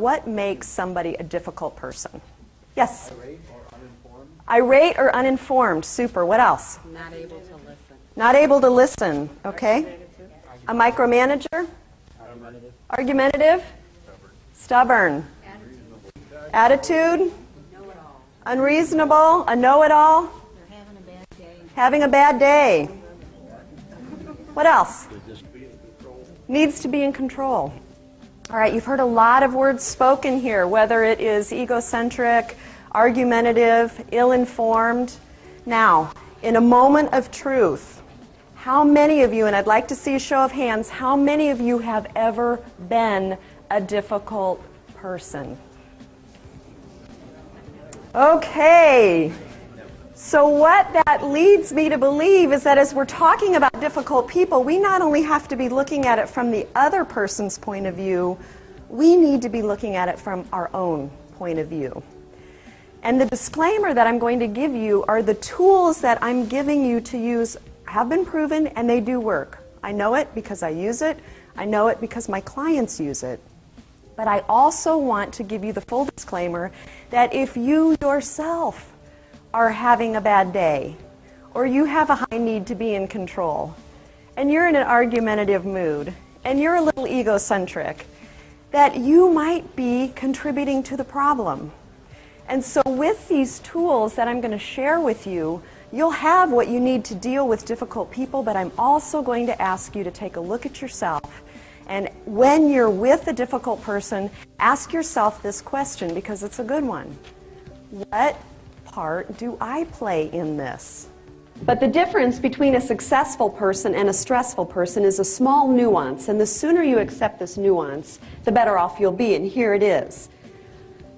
what makes somebody a difficult person. Yes? Irate or uninformed. Irate or uninformed. Super. What else? Not able to listen. Not able to listen. Okay. A micromanager? Argumentative? Stubborn. Attitude? Unreasonable? A know-it-all? Having a bad day. What else? Needs to be in control. All right, you've heard a lot of words spoken here, whether it is egocentric, argumentative, ill-informed. Now, in a moment of truth, how many of you, and I'd like to see a show of hands, how many of you have ever been a difficult person? Okay. So what that leads me to believe is that as we're talking about difficult people, we not only have to be looking at it from the other person's point of view, we need to be looking at it from our own point of view. And the disclaimer that I'm going to give you are the tools that I'm giving you to use have been proven and they do work. I know it because I use it. I know it because my clients use it. But I also want to give you the full disclaimer that if you yourself are having a bad day, or you have a high need to be in control, and you're in an argumentative mood, and you're a little egocentric, that you might be contributing to the problem. And so with these tools that I'm going to share with you, you'll have what you need to deal with difficult people, but I'm also going to ask you to take a look at yourself. And when you're with a difficult person, ask yourself this question, because it's a good one. What part do I play in this? But the difference between a successful person and a stressful person is a small nuance, and the sooner you accept this nuance, the better off you'll be, and here it is.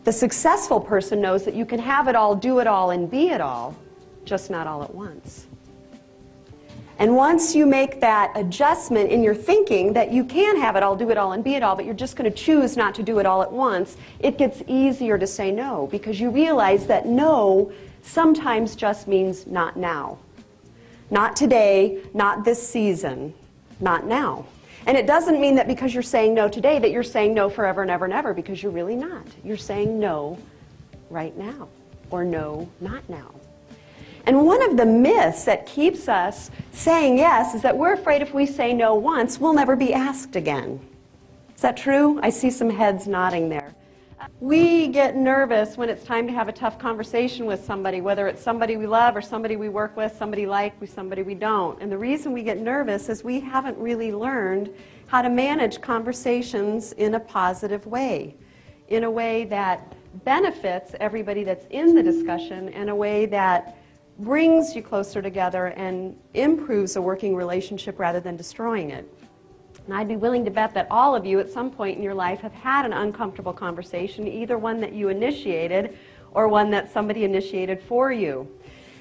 The successful person knows that you can have it all, do it all, and be it all, just not all at once. And once you make that adjustment in your thinking that you can have it all, do it all, and be it all, but you're just going to choose not to do it all at once, it gets easier to say no, because you realize that no sometimes just means not now. Not today, not this season, not now. And it doesn't mean that because you're saying no today that you're saying no forever and ever and ever, because you're really not. You're saying no right now, or no, not now. And one of the myths that keeps us saying yes is that we're afraid if we say no once, we'll never be asked again. Is that true? I see some heads nodding there. We get nervous when it's time to have a tough conversation with somebody, whether it's somebody we love or somebody we work with, somebody somebody we don't. And the reason we get nervous is we haven't really learned how to manage conversations in a positive way, in a way that benefits everybody that's in the discussion, in a way that brings you closer together and improves a working relationship rather than destroying it. And I'd be willing to bet that all of you at some point in your life have had an uncomfortable conversation, either one that you initiated or one that somebody initiated for you.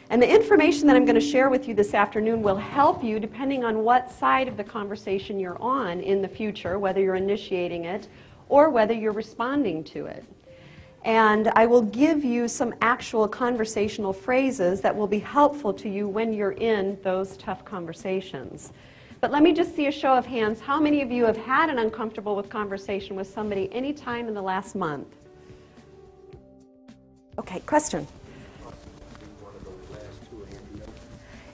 And the information that I'm going to share with you this afternoon will help you depending on what side of the conversation you're on in the future, whether you're initiating it or whether you're responding to it. And I will give you some actual conversational phrases that will be helpful to you when you're in those tough conversations. But let me just see a show of hands. How many of you have had an uncomfortable conversation with somebody any time in the last month? Okay, question.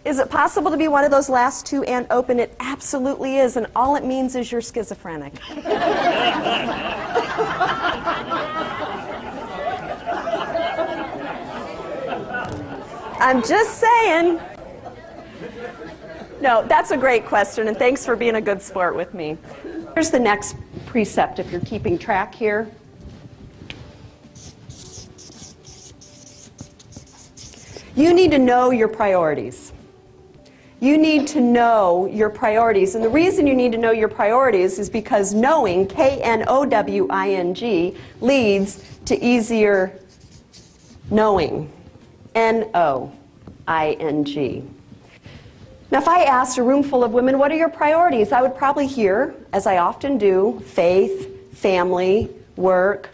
Is it possible to be one of those last two and open? It absolutely is, and all it means is you're schizophrenic. I'm just saying. No, that's a great question, and thanks for being a good sport with me. Here's the next precept, if you're keeping track here. You need to know your priorities. You need to know your priorities, and the reason you need to know your priorities is because knowing, K-N-O-W-I-N-G, leads to easier knowing. N-O-I-N-G. Now, if I asked a room full of women, what are your priorities? I would probably hear, as I often do, faith, family, work,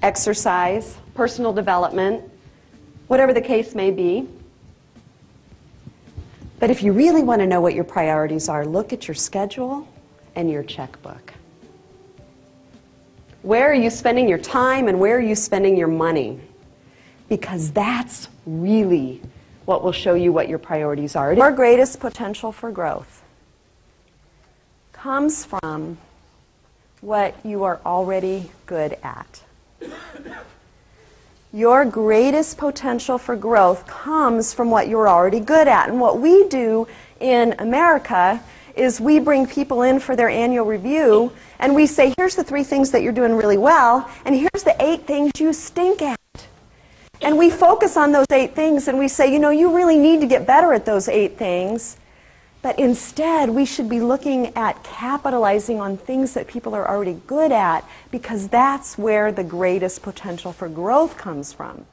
exercise, personal development, whatever the case may be. But if you really want to know what your priorities are, look at your schedule and your checkbook. Where are you spending your time and where are you spending your money? Because that's really what will show you what your priorities are. Your greatest potential for growth comes from what you are already good at. Your greatest potential for growth comes from what you're already good at. And what we do in America is we bring people in for their annual review and we say, here's the 3 things that you're doing really well, and here's the 8 things you stink at. And we focus on those 8 things and we say, you know, you really need to get better at those 8 things. But instead, we should be looking at capitalizing on things that people are already good at, because that's where the greatest potential for growth comes from.